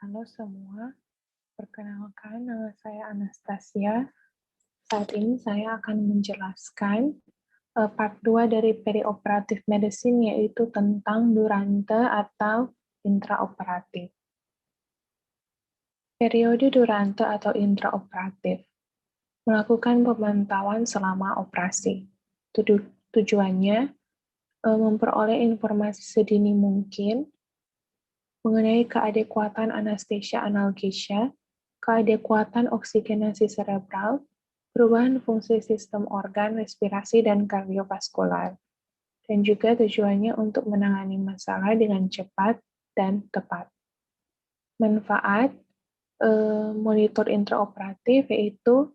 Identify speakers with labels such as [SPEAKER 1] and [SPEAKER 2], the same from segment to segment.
[SPEAKER 1] Halo semua, perkenalkan nama saya Anastasia. Saat ini saya akan menjelaskan part 2 dari perioperatif medicine, yaitu tentang durante atau intraoperatif. Periode durante atau intraoperatif melakukan pemantauan selama operasi. Tujuannya memperoleh informasi sedini mungkin mengenai keadekuatan anestesia analgesia, keadekuatan oksigenasi cerebral, perubahan fungsi sistem organ, respirasi, dan kardiovaskular. Dan juga tujuannya untuk menangani masalah dengan cepat dan tepat. Manfaat monitor intraoperatif yaitu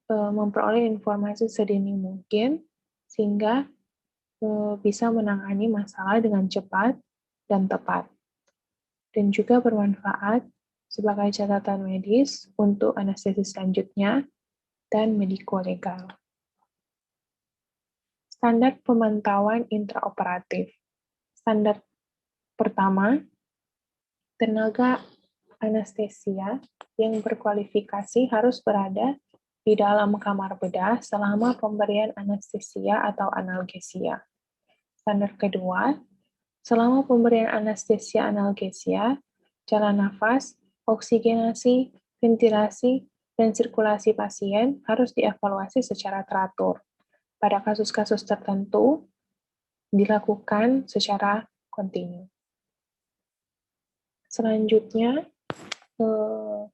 [SPEAKER 1] memperoleh informasi sedini mungkin sehingga bisa menangani masalah dengan cepat dan tepat. Dan juga bermanfaat sebagai catatan medis untuk anestesi selanjutnya dan mediko-legal. Standar pemantauan intraoperatif. Standar pertama, tenaga anestesia yang berkualifikasi harus berada di dalam kamar bedah selama pemberian anestesia atau analgesia. Standar kedua, selama pemberian anestesia analgesia, jalan nafas, oksigenasi, ventilasi, dan sirkulasi pasien harus dievaluasi secara teratur. Pada kasus-kasus tertentu, dilakukan secara kontinu. Selanjutnya,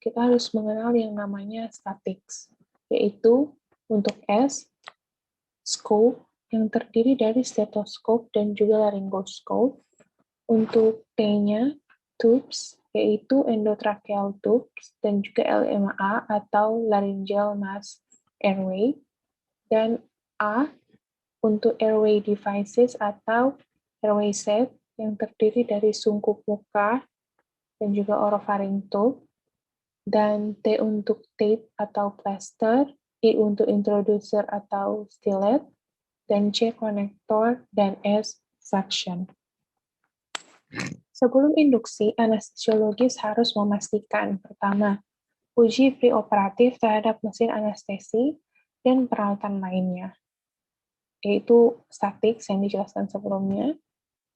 [SPEAKER 1] kita harus mengenal yang namanya statics, yaitu untuk S, scope, yang terdiri dari stetoskop dan juga laryngoscope. Untuk T-nya, tubes, yaitu endotracheal tubes, dan juga LMA atau laryngeal mask airway. Dan A, untuk airway devices atau airway set, yang terdiri dari sungkup muka dan juga oropharynx tube. Dan T untuk tape atau plaster, I untuk introducer atau stylet, dan C konektor, dan S suction. Sebelum induksi, anestesiologis harus memastikan, pertama, uji preoperatif terhadap mesin anestesi dan peralatan lainnya, yaitu statik yang dijelaskan sebelumnya.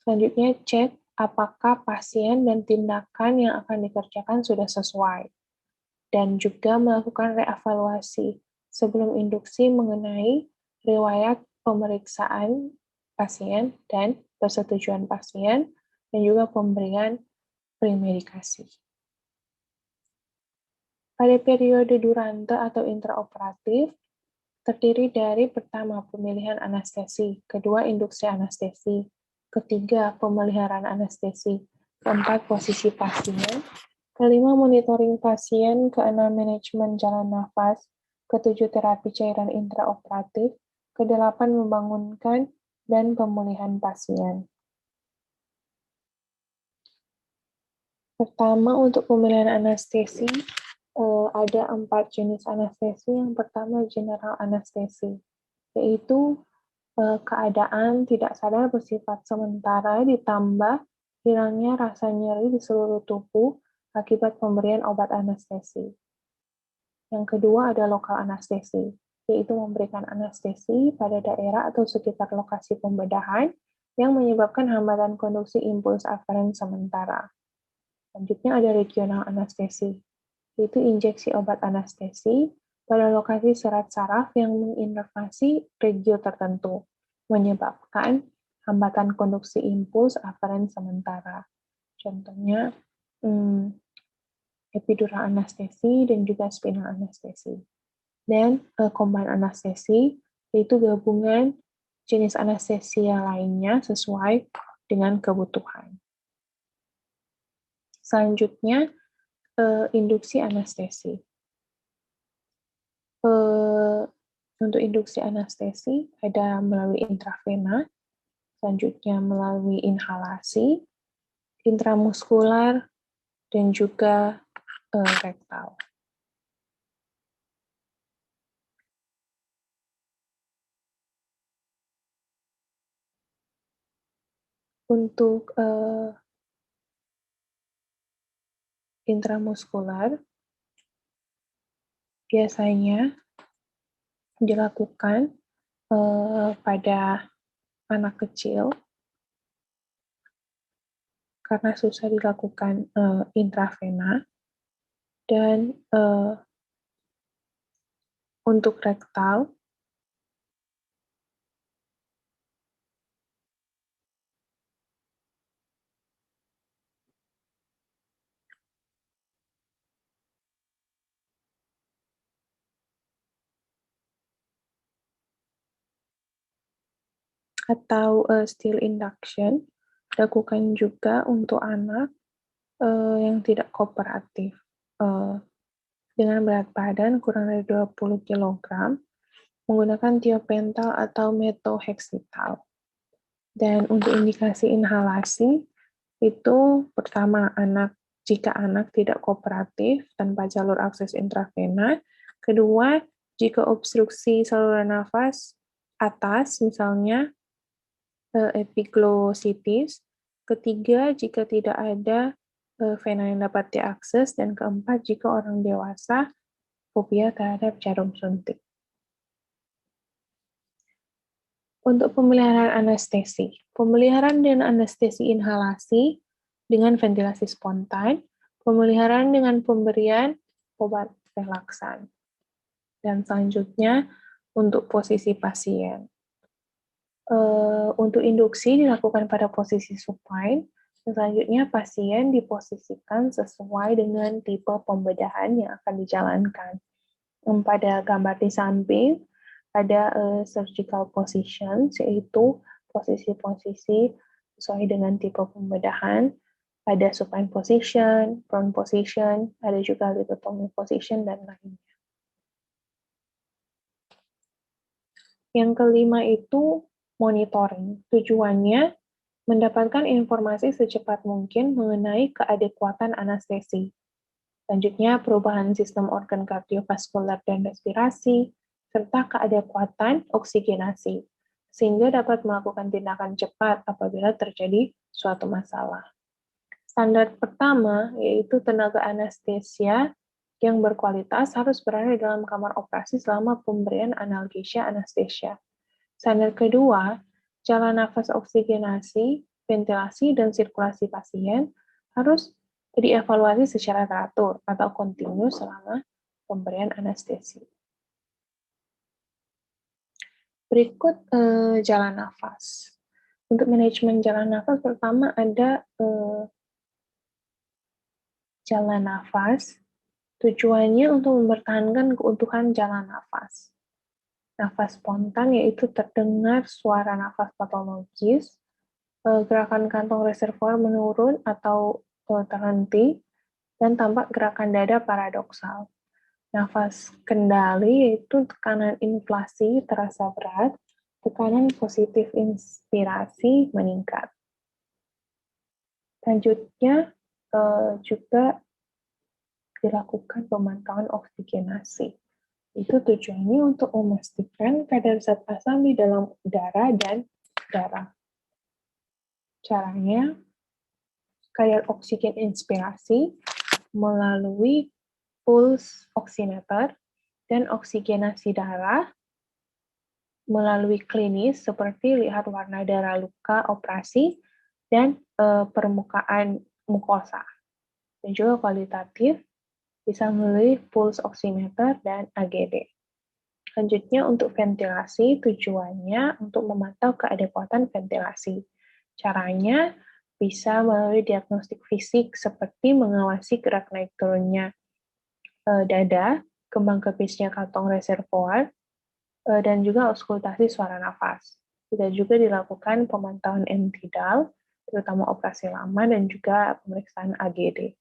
[SPEAKER 1] Selanjutnya, cek apakah pasien dan tindakan yang akan dikerjakan sudah sesuai. Dan juga melakukan reevaluasi sebelum induksi mengenai riwayat pemeriksaan pasien dan persetujuan pasien, dan juga pemberian premedikasi. Pada periode durante atau intraoperatif, terdiri dari pertama, pemilihan anestesi, kedua, induksi anestesi, ketiga, pemeliharaan anestesi, keempat, posisi pasien, kelima, monitoring pasien, keenam, manajemen jalan nafas, ketujuh, terapi cairan intraoperatif, kedelapan, membangunkan dan pemulihan pasien. Pertama, untuk pemilihan anestesi, ada 4 jenis anestesi. Yang pertama, general anestesi, yaitu keadaan tidak sadar bersifat sementara ditambah hilangnya rasa nyeri di seluruh tubuh akibat pemberian obat anestesi. Yang kedua ada lokal anestesi, yaitu memberikan anestesi pada daerah atau sekitar lokasi pembedahan yang menyebabkan hambatan konduksi impuls aferen sementara. Selanjutnya ada regional anestesi, yaitu injeksi obat anestesi pada lokasi serat saraf yang menginervasi regio tertentu, menyebabkan hambatan konduksi impuls aferen sementara. Contohnya, epidural anestesi dan juga spinal anestesi. Dan combined anestesi, yaitu gabungan jenis anestesia lainnya sesuai dengan kebutuhan. Selanjutnya, induksi anestesi. Untuk induksi anestesi ada melalui intravena, selanjutnya melalui inhalasi, intramuskular, dan juga rektal. Untuk intramuskuler biasanya dilakukan pada anak kecil karena susah dilakukan intravena, dan untuk rektal atau still induction dilakukan juga untuk anak yang tidak kooperatif dengan berat badan kurang dari 20 kg menggunakan tiopental atau metohexital. Dan untuk indikasi inhalasi itu pertama jika anak tidak kooperatif tanpa jalur akses intravena, kedua jika obstruksi saluran nafas atas misalnya epiglottitis, ketiga jika tidak ada vena yang dapat diakses, dan keempat jika orang dewasa fobia terhadap jarum suntik. Untuk pemeliharaan anestesi. Pemeliharaan dengan anestesi inhalasi dengan ventilasi spontan, pemeliharaan dengan pemberian obat relaksan. Dan selanjutnya, untuk posisi pasien. Untuk induksi dilakukan pada posisi supine, dan selanjutnya pasien diposisikan sesuai dengan tipe pembedahan yang akan dijalankan. Pada gambar di samping, ada surgical position, yaitu posisi-posisi sesuai dengan tipe pembedahan. Ada supine position, prone position, ada juga lithotomy position, dan lainnya. Yang kelima itu monitoring. Tujuannya mendapatkan informasi secepat mungkin mengenai keadekuatan anestesi. Selanjutnya, perubahan sistem organ kardiovaskular dan respirasi, serta keadekuatan oksigenasi, sehingga dapat melakukan tindakan cepat apabila terjadi suatu masalah. Standar pertama, yaitu tenaga anestesia yang berkualitas harus berada di dalam kamar operasi selama pemberian analgesia anestesia. Standar kedua, jalan nafas oksigenasi, ventilasi, dan sirkulasi pasien harus dievaluasi secara teratur atau kontinu selama pemberian anestesi. Berikut jalan nafas. Untuk manajemen jalan nafas, pertama ada jalan nafas. Tujuannya untuk mempertahankan keutuhan jalan nafas. Nafas spontan yaitu terdengar suara nafas patologis, gerakan kantong reservoir menurun atau terhenti, dan tampak gerakan dada paradoksal. Nafas kendali yaitu tekanan inflasi terasa berat, tekanan positif inspirasi meningkat. Selanjutnya juga dilakukan pemantauan oksigenasi. Itu tujuannya untuk memastikan kadar zat asam di dalam udara dan darah. Caranya, kadar oksigen inspirasi melalui pulse oximeter dan oksigenasi darah melalui klinis seperti lihat warna darah luka operasi dan permukaan mukosa. Dan juga kualitatif bisa melalui pulse oximeter dan AGD. Selanjutnya untuk ventilasi, tujuannya untuk memantau keadekuatan ventilasi. Caranya bisa melalui diagnostik fisik seperti mengawasi gerak naik turunnya dada, kembang kepisnya kantong reservoir, dan juga auskultasi suara nafas. Bisa juga dilakukan pemantauan entidal, terutama operasi lama, dan juga pemeriksaan AGD.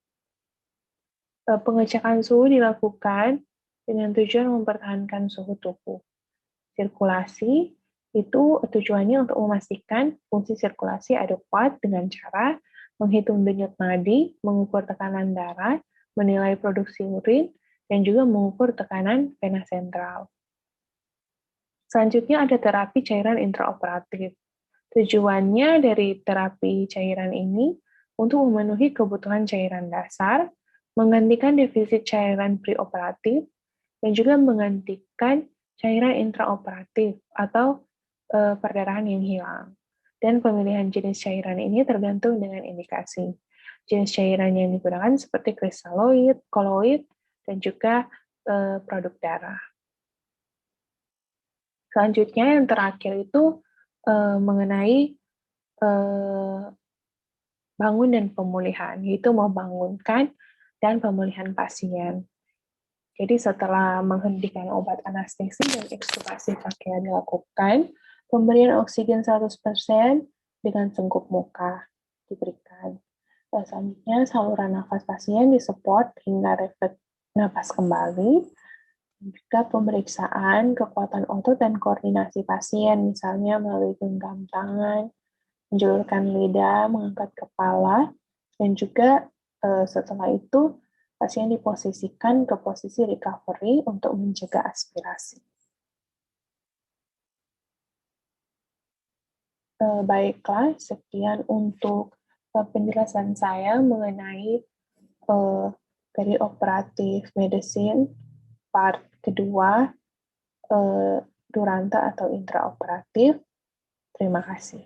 [SPEAKER 1] Pengecekan suhu dilakukan dengan tujuan mempertahankan suhu tubuh. Sirkulasi itu tujuannya untuk memastikan fungsi sirkulasi adekuat dengan cara menghitung denyut nadi, mengukur tekanan darah, menilai produksi urin, dan juga mengukur tekanan vena sentral. Selanjutnya ada terapi cairan intraoperatif. Tujuannya dari terapi cairan ini untuk memenuhi kebutuhan cairan dasar, menggantikan defisit cairan preoperatif, dan juga menggantikan cairan intraoperatif atau perdarahan yang hilang. Dan pemilihan jenis cairan ini tergantung dengan indikasi. Jenis cairan yang digunakan seperti kristaloid, koloid, dan juga produk darah. Selanjutnya yang terakhir itu mengenai bangun dan pemulihan, yaitu membangunkan dan pemulihan pasien. Jadi setelah menghentikan obat anestesi dan ekstubasi trachea dilakukan, pemberian oksigen 100% dengan sengkup muka diberikan. Dan selanjutnya saluran nafas pasien disupport hingga refleks nafas kembali. Juga pemeriksaan kekuatan otot dan koordinasi pasien, misalnya melalui genggam tangan, menjulurkan lidah, mengangkat kepala, dan juga setelah itu pasien diposisikan ke posisi recovery untuk mencegah aspirasi. Baiklah, sekian untuk penjelasan saya mengenai perioperatif medicine part kedua, duranta atau intraoperatif. Terima kasih.